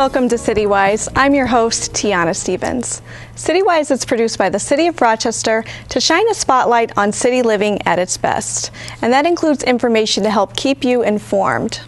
Welcome to CityWise. I'm your host, Tiana Stevens. CityWise is produced by the City of Rochester to shine a spotlight on city living at its best, and that includes information to help keep you informed.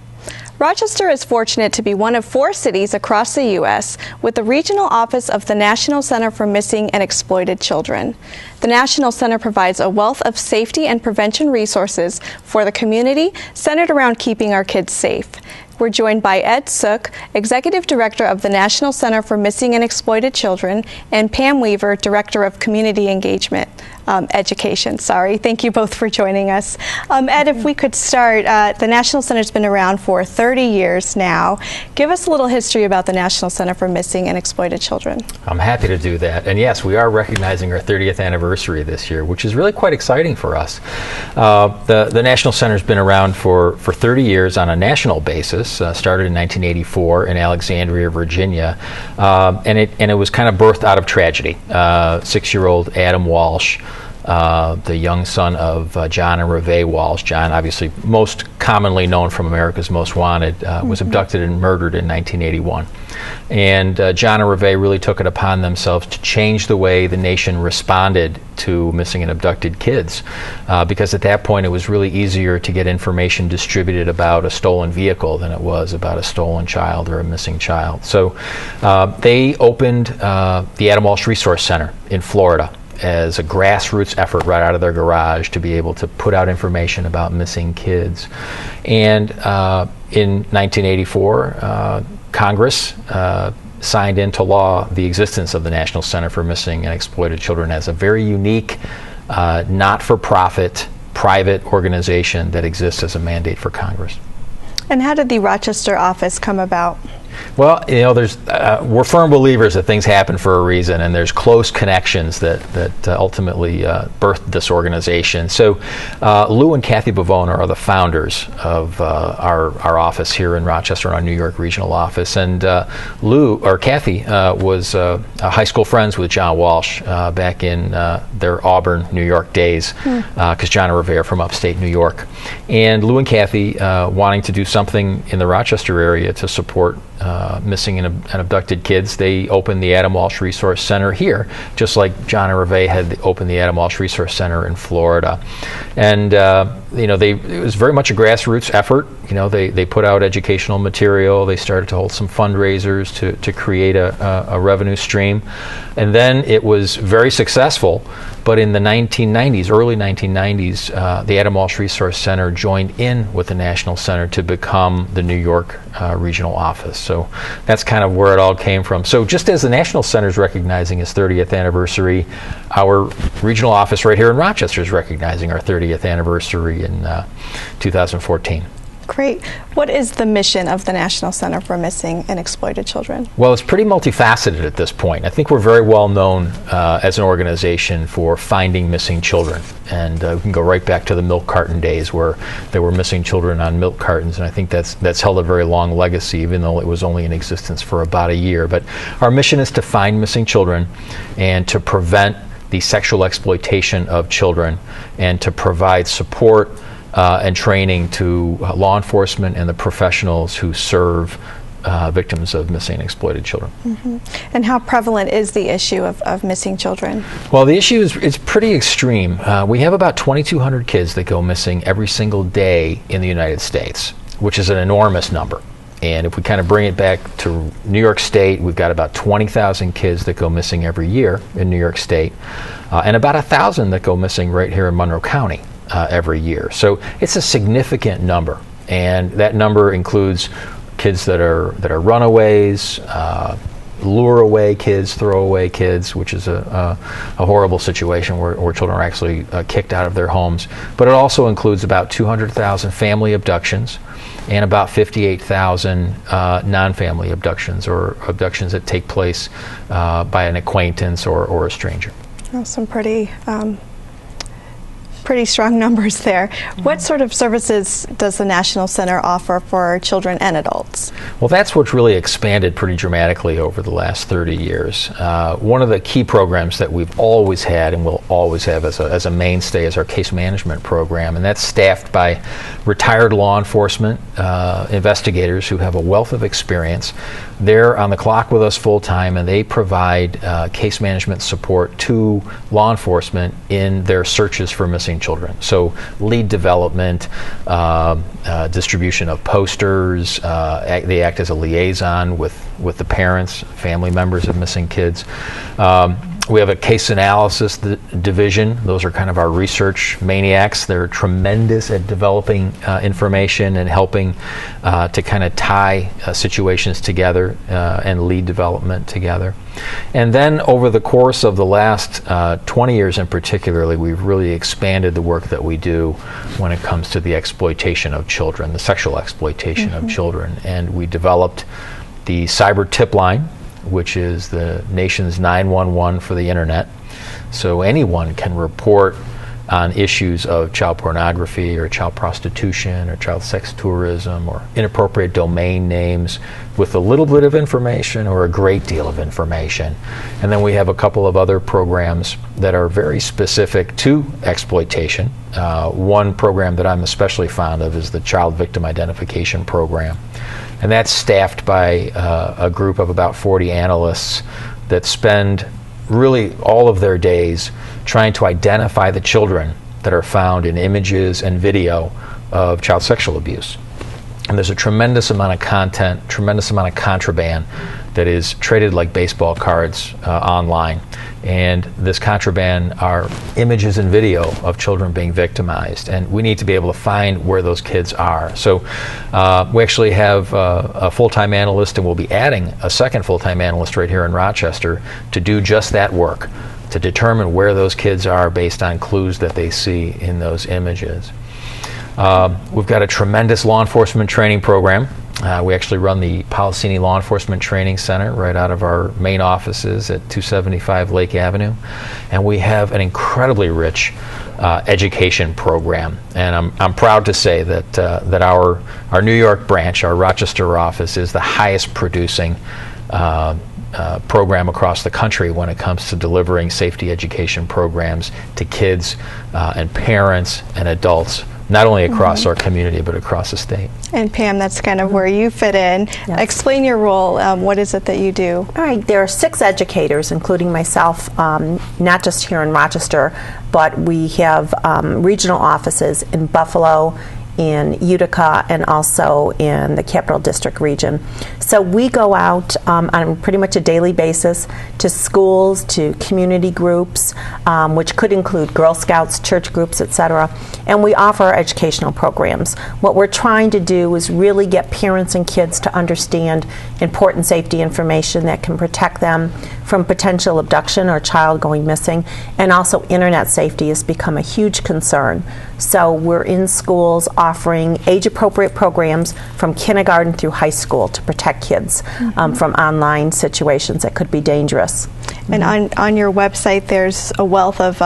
Rochester is fortunate to be one of 4 cities across the U.S. with the regional office of the National Center for Missing and Exploited Children. The National Center provides a wealth of safety and prevention resources for the community centered around keeping our kids safe. We're joined by Ed Sook, Executive Director of the National Center for Missing and Exploited Children, and Pam Weaver, Director of Community Engagement Education. Thank you both for joining us. Ed, if we could start, the National Center's been around for 30 years now. Give us a little history about the National Center for Missing and Exploited Children. I'm happy to do that. And yes, we are recognizing our 30th anniversary this year, which is really quite exciting for us. The National Center's been around for 30 years on a national basis. Started in 1984 in Alexandria, Virginia, and it was kind of birthed out of tragedy. 6-year-old Adam Walsh, the young son of John and Reve Walsh. John, obviously most commonly known from America's Most Wanted, was abducted and murdered in 1981. And John and Reve really took it upon themselves to change the way the nation responded to missing and abducted kids, because at that point it was really easier to get information distributed about a stolen vehicle than it was about a stolen child or a missing child. So they opened the Adam Walsh Resource Center in Florida as a grassroots effort right out of their garage to be able to put out information about missing kids. And in 1984, Congress signed into law the existence of the National Center for Missing and Exploited Children as a very unique, not-for-profit, private organization that exists as a mandate for Congress. And how did the Rochester office come about? Well, you know, we're firm believers that things happen for a reason, and there's close connections that ultimately birthed this organization. So Lou and Kathy Bavone are the founders of our office here in Rochester, our New York regional office. And Kathy was high school friends with John Walsh back in their Auburn, New York days, because John and Reve are from upstate New York. And Lou and Kathy, wanting to do something in the Rochester area to support missing and abducted kids, they opened the Adam Walsh Resource Center here, just like John and Reve had opened the Adam Walsh Resource Center in Florida. And it was very much a grassroots effort. You know, they put out educational material. They started to hold some fundraisers to create a revenue stream, and then it was very successful. But in the 1990s, early 1990s, the Adam Walsh Resource Center joined in with the National Center to become the New York regional office. So that's kind of where it all came from. So just as the National Center is recognizing its 30th anniversary, our regional office right here in Rochester is recognizing our 30th anniversary in 2014. Great. What is the mission of the National Center for Missing and Exploited Children? Well, it's pretty multifaceted at this point. I think we're very well known as an organization for finding missing children. And we can go right back to the milk carton days where there were missing children on milk cartons. And I think that's held a very long legacy, even though it was only in existence for about a year. But our mission is to find missing children and to prevent the sexual exploitation of children and to provide support and training to law enforcement and the professionals who serve victims of missing and exploited children. And how prevalent is the issue of missing children? Well, the issue is pretty extreme. We have about 2,200 kids that go missing every single day in the United States, which is an enormous number. And if we kind of bring it back to New York State, we've got about 20,000 kids that go missing every year in New York State, and about 1,000 that go missing right here in Monroe County every year. So it's a significant number, and that number includes kids that are runaways, lure away kids, throw away kids, which is a horrible situation where children are actually kicked out of their homes. But it also includes about 200,000 family abductions and about 58,000 non-family abductions, or abductions that take place by an acquaintance or a stranger. Some pretty pretty strong numbers there. What sort of services does the National Center offer for children and adults? Well, that's what's really expanded pretty dramatically over the last 30 years. One of the key programs that we've always had and will always have as a mainstay is our case management program, and that's staffed by retired law enforcement investigators who have a wealth of experience. They're on the clock with us full time, and they provide case management support to law enforcement in their searches for missing children. So lead development, distribution of posters, they act as a liaison with the parents, family members of missing kids. We have a case analysis division. Those are kind of our research maniacs. They're tremendous at developing information and helping to kind of tie situations together and lead development together. And then over the course of the last 20 years in particularly, we've really expanded the work that we do when it comes to the exploitation of children, the sexual exploitation of children. And we developed the cyber tip line, which is the nation's 911 for the internet. So anyone can report on issues of child pornography or child prostitution or child sex tourism or inappropriate domain names with a little bit of information or a great deal of information. And then we have a couple of other programs that are very specific to exploitation. One program that I'm especially fond of is the Child Victim Identification Program. And that's staffed by a group of about 40 analysts that spend really all of their days trying to identify the children that are found in images and video of child sexual abuse. And there's a tremendous amount of content, tremendous amount of contraband that is traded like baseball cards online. And this contraband are images and video of children being victimized. And we need to be able to find where those kids are. So we actually have a full-time analyst, and we'll be adding a second full-time analyst right here in Rochester to do just that work, to determine where those kids are based on clues that they see in those images. We've got a tremendous law enforcement training program. We actually run the Policini Law Enforcement Training Center right out of our main offices at 275 Lake Avenue. And we have an incredibly rich education program. And I'm proud to say that our New York branch, our Rochester office, is the highest producing program across the country when it comes to delivering safety education programs to kids and parents and adults, not only across our community, but across the state. And Pam, that's kind of where you fit in. Yes. Explain your role. What is it that you do? All right, there are 6 educators, including myself, not just here in Rochester, but we have regional offices in Buffalo, in Utica, and also in the Capital District region. So we go out on pretty much a daily basis to schools, to community groups, which could include Girl Scouts, church groups, etc. And we offer our educational programs. What we're trying to do is really get parents and kids to understand important safety information that can protect them from potential abduction or child going missing. And also internet safety has become a huge concern. So we're in schools offering age-appropriate programs from kindergarten through high school to protect kids from online situations that could be dangerous. And on your website, there's a wealth of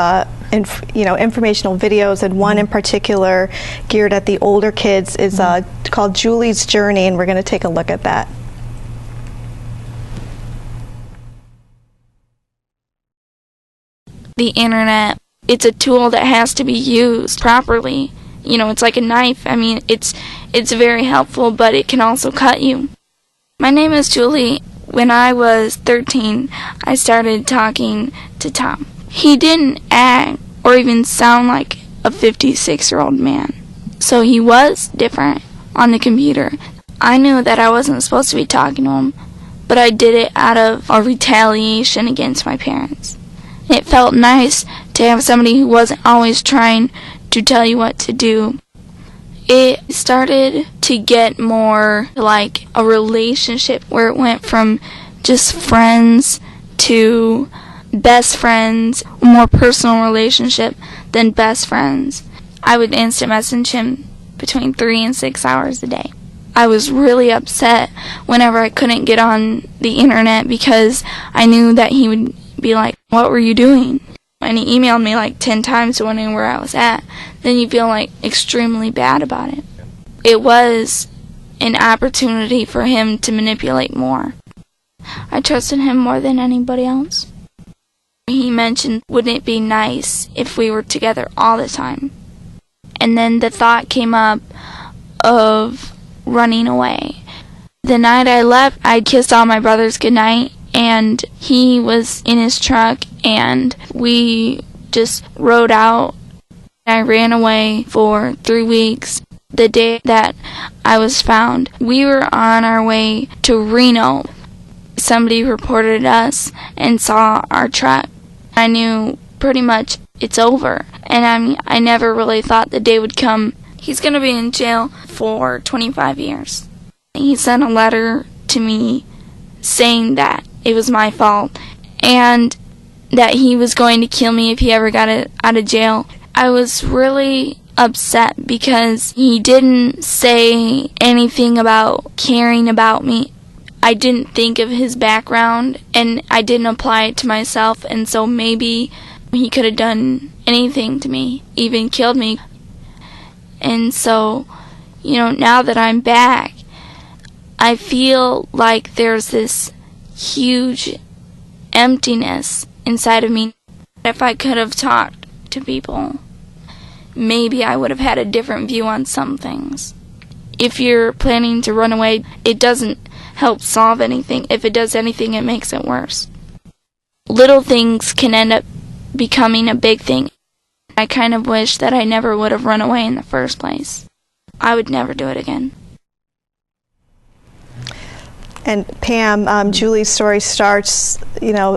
informational videos, and one in particular geared at the older kids is called Julie's Journey, and we're going to take a look at that. The internet, it's a tool that has to be used properly. You know, it's like a knife. I mean, it's very helpful, but it can also cut you. My name is Julie. When I was 13, I started talking to Tom. He didn't act or even sound like a 56-year-old man. So he was different on the computer. I knew that I wasn't supposed to be talking to him, but I did it out of a retaliation against my parents. It felt nice to have somebody who wasn't always trying to tell you what to do. It started to get more like a relationship where it went from just friends to best friends, a more personal relationship than best friends. I would instant message him between 3 and 6 hours a day. I was really upset whenever I couldn't get on the internet because I knew that he would be like, "What were you doing?" and he emailed me like 10 times wondering where I was at, then you feel like extremely bad about it. It was an opportunity for him to manipulate more. I trusted him more than anybody else. He mentioned, wouldn't it be nice if we were together all the time? And then the thought came up of running away. The night I left, I kissed all my brothers goodnight, and he was in his truck, and we just rode out. I ran away for 3 weeks. The day that I was found, we were on our way to Reno. Somebody reported us and saw our truck. I knew pretty much it's over. And I never really thought the day would come. He's going to be in jail for 25 years. He sent a letter to me saying that it was my fault and that he was going to kill me if he ever got out of jail. I was really upset because he didn't say anything about caring about me. I didn't think of his background, and I didn't apply it to myself, and so maybe he could have done anything to me, even killed me. And so, now that I'm back, I feel like there's this huge emptiness inside of me. If I could have talked to people, maybe I would have had a different view on some things. If you're planning to run away, it doesn't help solve anything. If it does anything, it makes it worse. Little things can end up becoming a big thing. I kind of wish that I never would have run away in the first place. I would never do it again. And Pam, Julie's story starts,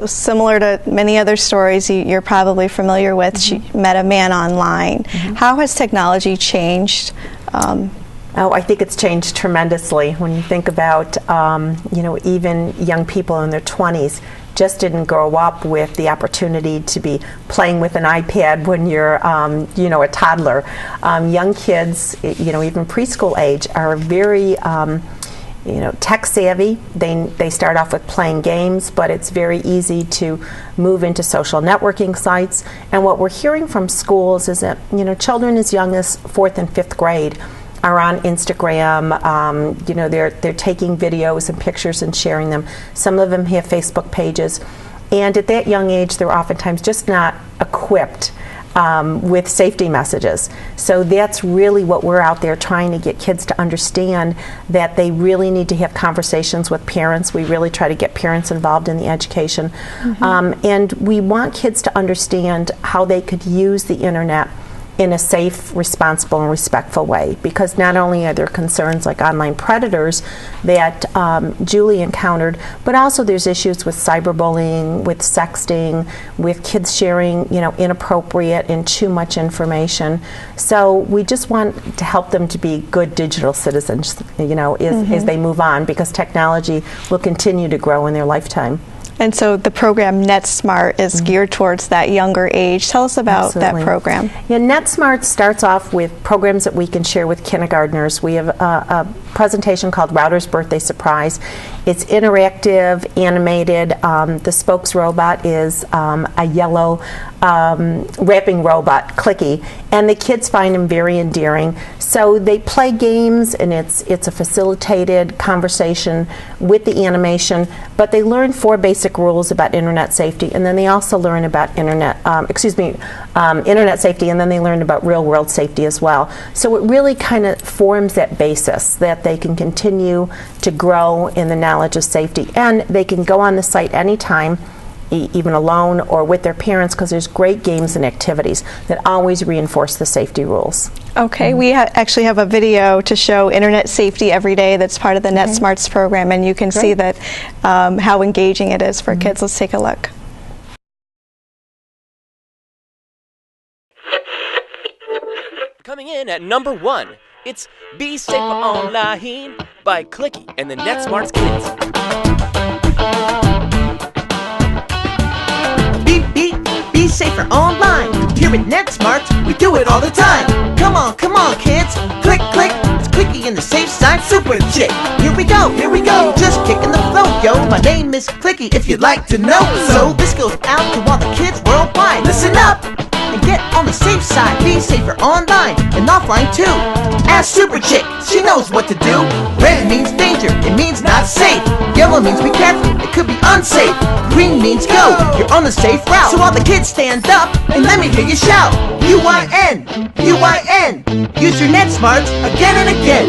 similar to many other stories you're probably familiar with. She met a man online. How has technology changed? I think it's changed tremendously. When you think about, even young people in their 20s just didn't grow up with the opportunity to be playing with an iPad when you're, a toddler. Young kids, even preschool age, are very tech savvy. They start off with playing games, but it's very easy to move into social networking sites. And what we're hearing from schools is that children as young as 4th and 5th grade are on Instagram. They're taking videos and pictures and sharing them. Some of them have Facebook pages, and at that young age, they're oftentimes just not equipped with safety messages. So that's really what we're out there trying to get kids to understand, that they really need to have conversations with parents. We really try to get parents involved in the education. And we want kids to understand how they could use the internet in a safe, responsible, and respectful way, because not only are there concerns like online predators that Julie encountered, but also there's issues with cyberbullying, with sexting, with kids sharing, inappropriate and too much information. So we just want to help them to be good digital citizens, as they move on, because technology will continue to grow in their lifetime. And so the program NetSmart is geared towards that younger age. Tell us about that program. Yeah, NetSmart starts off with programs that we can share with kindergartners. We have a presentation called Router's Birthday Surprise. It's interactive, animated. The spokes robot is a yellow wrapping robot, Clicky, and the kids find him very endearing. So they play games, and it's a facilitated conversation with the animation, but they learn 4 basic rules about internet safety, and then they also learn about internet safety, and then they learn about real-world safety as well. So it really kind of forms that basis that they can continue to grow in the knowledge of safety, and they can go on the site anytime, even alone or with their parents, because there's great games and activities that always reinforce the safety rules. Okay, we actually have a video to show internet safety every day that's part of the NetSmarts program, and you can see that how engaging it is for kids. Let's take a look. Coming in at number 1, it's Be Safer Online by Clicky and the NetSmarts Kids. Be safer online. Here at NetSmarts, we do it all the time. Come on, kids. Click, click. It's Clicky and the safe side super chick. Here we go. Just kicking the flow. yo, my name is Clicky if you'd like to know. So this goes out to all the kids worldwide. Listen up and get on the safe side. Be safer online and offline too. Ask Super Chick, she knows what to do. Red means danger, it means not safe. Yellow means be careful, it could be unsafe. Green means go, you're on the safe route. So all the kids stand up and let me hear you shout. UIN, UIN, use your net smarts again and again.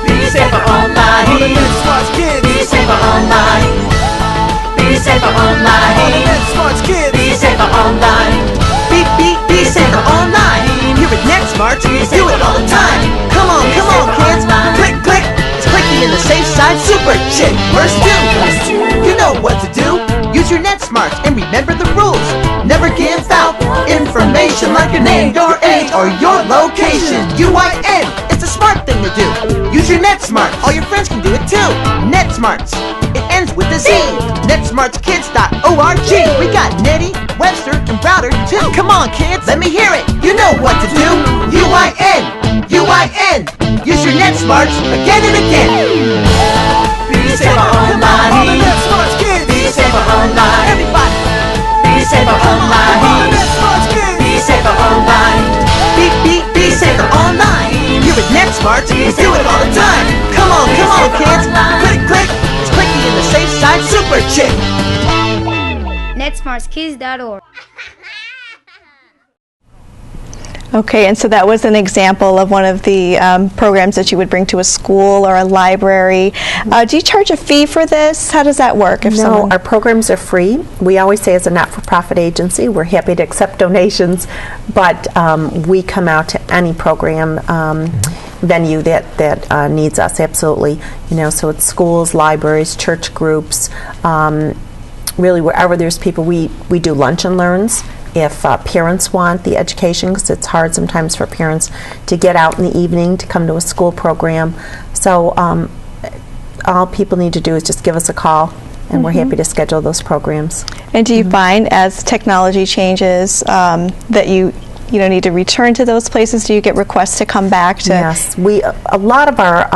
Be safer online. All the net smarts kids. Be safer online. Be safer online. All the net smarts kids. Be safer online. Be safer online. Here at NetSmarts, we do it all the time. Come on, kids. Click, click. It's Clicky in the safe side Super Chick. Verse 2. You know what to do. Use your NetSmarts and remember the rules. Never give out information like your name, your age, or your location. UIN. It's a smart thing to do. Use your NetSmarts. All your friends can do it too. NetSmarts. It ends with a Z. NetSmartsKids.org. We got Nettie, Webster, and Browder too. Come on, kids, let me hear it. You know what to do. UIN, UIN. Use your NetSmarts again and again. Be safer online. All the NetSmarts kids. Be safer online. Everybody. Be safer online. All the NetSmarts kids. Be safer online. Be safer online. Here at NetSmarts, we do it all the time. Come on, kids. Click, click. It's Clicky in the safe side Super Chick. NetSmartsKids.org. Okay, and so that was an example of one of the programs that you would bring to a school or a library. Do you charge a fee for this? How does that work? No, our programs are free. We always say as a not-for-profit agency, we're happy to accept donations, but we come out to any program venue that needs us, absolutely. So it's schools, libraries, church groups, really wherever there's people. We do lunch and learns. If parents want the education, because it's hard sometimes for parents to get out in the evening to come to a school program. So all people need to do is just give us a call, and we're happy to schedule those programs. And do you find as technology changes that you need to return to those places? Do you get requests to come back to? Yes, a lot of our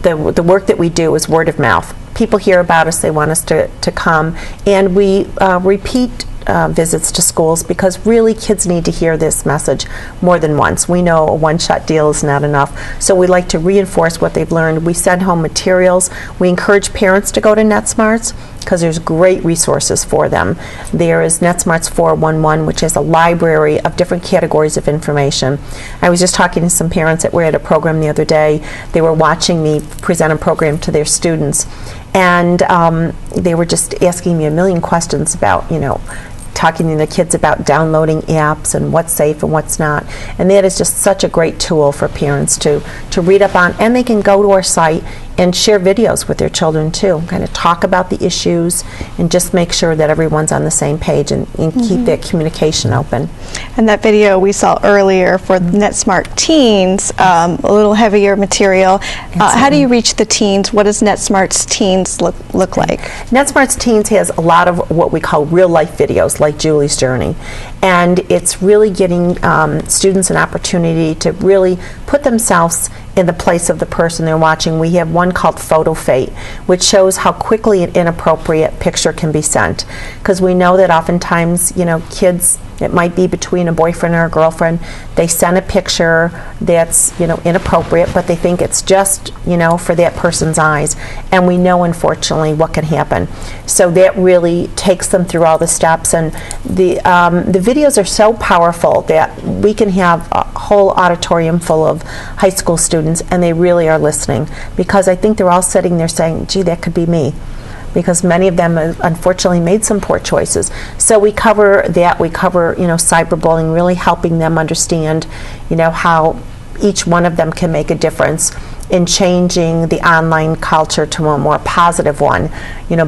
the work that we do is word of mouth. People hear about us, they want us to come, and we repeat visits to schools because really kids need to hear this message more than once. We know a one-shot deal is not enough, so we like to reinforce what they've learned. We send home materials. We encourage parents to go to NetSmarts because there's great resources for them. There is NetSmarts 411, which is a library of different categories of information. I was just talking to some parents that were at a program the other day. They were watching me present a program to their students, and they were just asking me a million questions about, talking to the kids about downloading apps and what's safe and what's not. And that is just such a great tool for parents to read up on. And they can go to our site and share videos with their children too, kind of talk about the issues and just make sure that everyone's on the same page and keep that communication open. And that video we saw earlier for NetSmart Teens, a little heavier material. How do you reach the teens? What does NetSmart's Teens look like? NetSmart's Teens has a lot of what we call real-life videos, like Julie's Journey. And it's really getting students an opportunity to really put themselves in the place of the person they're watching. We have one called Photo Fate, which shows how quickly an inappropriate picture can be sent. Because we know that oftentimes, kids, it might be between a boyfriend or a girlfriend, they send a picture that's, inappropriate, but they think it's just, for that person's eyes. And we know, unfortunately, what can happen. So that really takes them through all the steps. And the videos are so powerful that we can have a whole auditorium full of high school students, and they really are listening, because I think they're all sitting there saying, gee, that could be me, because many of them unfortunately made some poor choices. So we cover that. We cover cyberbullying, really helping them understand how each one of them can make a difference in changing the online culture to a more positive one,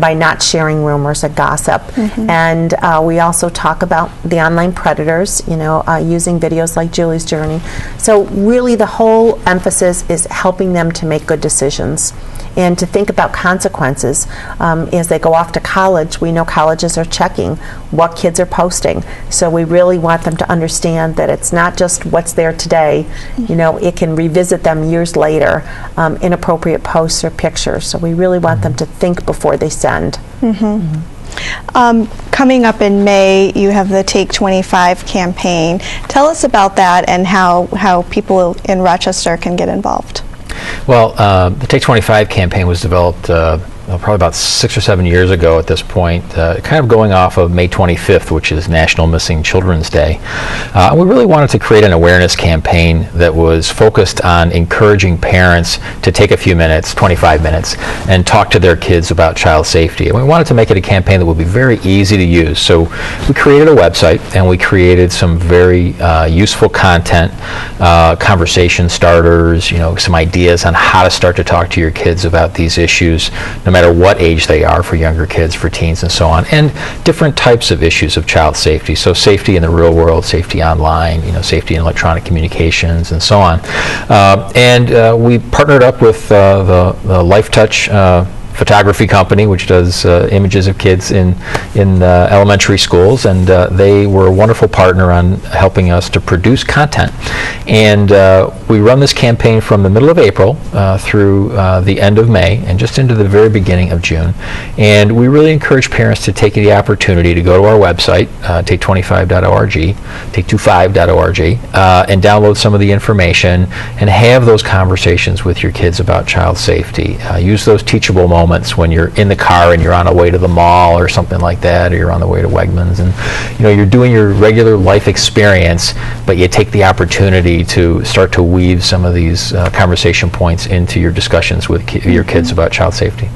by not sharing rumors and gossip. And we also talk about the online predators, using videos like Julie's Journey. So really the whole emphasis is helping them to make good decisions and to think about consequences as they go off to college. We know colleges are checking what kids are posting, so we really want them to understand that it's not just what's there today. You know, it can revisit them years later, inappropriate posts or pictures. So we really want them to think before they send. Coming up in May, you have the Take 25 campaign. Tell us about that and how people in Rochester can get involved. Well, the Take 25 campaign was developed probably about 6 or 7 years ago at this point, kind of going off of May 25th, which is National Missing Children's Day. We really wanted to create an awareness campaign that was focused on encouraging parents to take a few minutes, 25 minutes, and talk to their kids about child safety. And we wanted to make it a campaign that would be very easy to use. So we created a website, and we created some very useful content, conversation starters, you know, some ideas on how to start to talk to your kids about these issues, no matter what age they are, for younger kids, for teens, and so on, and different types of issues of child safety. So safety in the real world, safety online, you know, safety in electronic communications, and so on. We partnered up with the Life Touch photography company, which does images of kids in elementary schools, and they were a wonderful partner on helping us to produce content. And we run this campaign from the middle of April through the end of May and just into the very beginning of June. And we really encourage parents to take the opportunity to go to our website, take25.org, take25.org, and download some of the information and have those conversations with your kids about child safety. Use those teachable moments when you're in the car and you're on the way to the mall or something like that, or you're on the way to Wegmans, and you know, you're doing your regular life experience, but you take the opportunity to start to weave some of these conversation points into your discussions with your kids about child safety.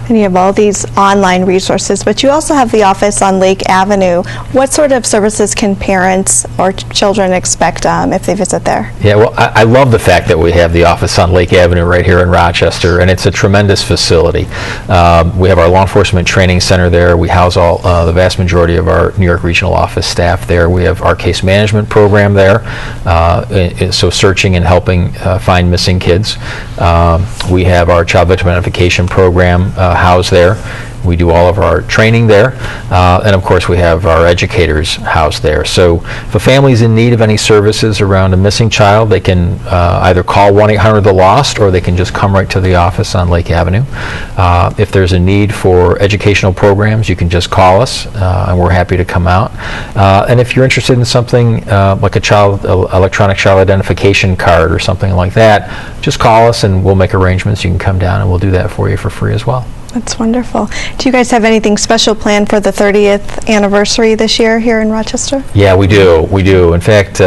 And you have all these online resources, but you also have the office on Lake Avenue. What sort of services can parents or children expect if they visit there? Yeah, well, I love the fact that we have the office on Lake Avenue right here in Rochester, and it's a tremendous facility. We have our law enforcement training center there. We house all the vast majority of our New York regional office staff there. We have our case management program there, so searching and helping find missing kids. We have our child victim identification program housed there. We do all of our training there, and of course we have our educators housed there. So if a family is in need of any services around a missing child, they can either call 1-800-THE-LOST, or they can just come right to the office on Lake Avenue. If there's a need for educational programs, you can just call us, and we're happy to come out. And if you're interested in something like electronic child identification card or something like that, just call us and we'll make arrangements. You can come down and we'll do that for you for free as well. That's wonderful. Do you guys have anything special planned for the 30th anniversary this year here in Rochester? Yeah, we do. We do. In fact,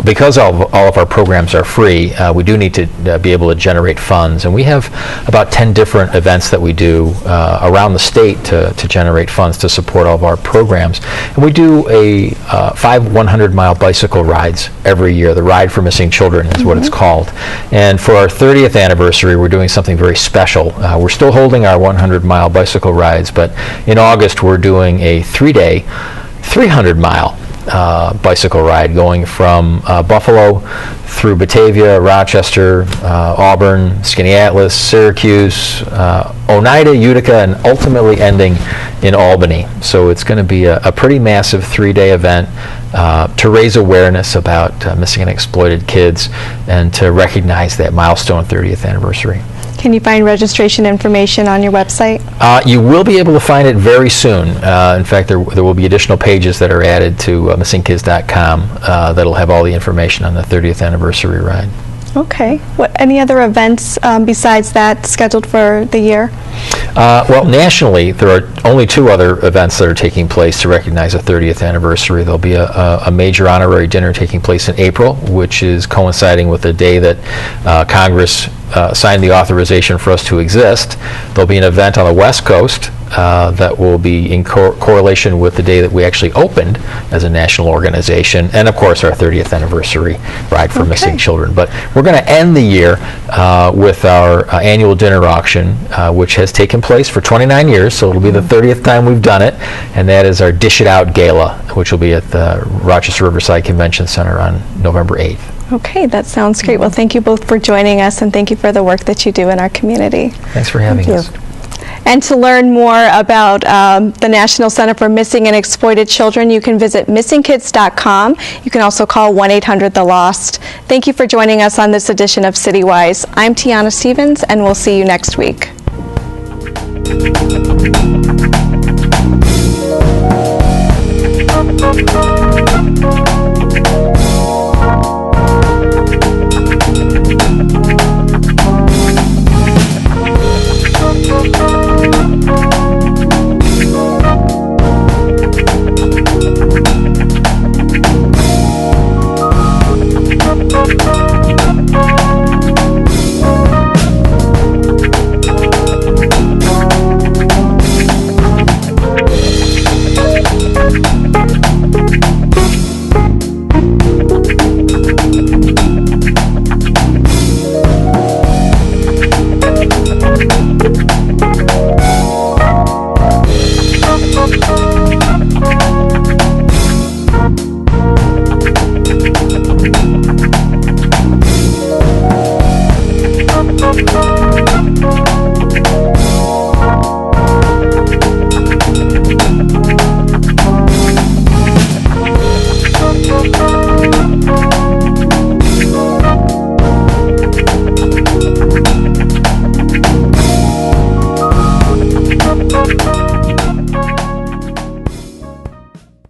because all of our programs are free, we do need to be able to generate funds. And we have about 10 different events that we do around the state to generate funds to support all of our programs. And we do 5 100-mile bicycle rides every year. The Ride for Missing Children is what it's called. And for our 30th anniversary, we're doing something very special. We're still holding our 100-mile bicycle rides, but in August we're doing a 3-day, 300-mile bicycle ride going from Buffalo through Batavia, Rochester, Auburn, Skaneateles, Syracuse, Oneida, Utica, and ultimately ending in Albany. So it's going to be a pretty massive 3-day event to raise awareness about missing and exploited kids and to recognize that milestone 30th anniversary. Can you find registration information on your website? You will be able to find it very soon. In fact, there will be additional pages that are added to missingkids.com that'll have all the information on the 30th anniversary ride. Okay. Any other events besides that scheduled for the year? Well, nationally, there are only 2 other events that are taking place to recognize the 30th anniversary. There'll be a major honorary dinner taking place in April, which is coinciding with the day that Congress signed the authorization for us to exist. There'll be an event on the West Coast that will be in correlation with the day that we actually opened as a national organization, and of course our 30th anniversary Ride for Missing Children. But we're going to end the year with our annual dinner auction, which has taken place for 29 years, so it'll be the 30th time we've done it, and that is our Dish It Out Gala, which will be at the Rochester Riverside Convention Center on November 8th. Okay, that sounds great. Well, thank you both for joining us, and thank you for the work that you do in our community. Thanks for having us. And to learn more about the National Center for Missing and Exploited Children, you can visit missingkids.com. You can also call 1-800-THE-LOST. Thank you for joining us on this edition of CityWise. I'm Tiana Stevens, and we'll see you next week.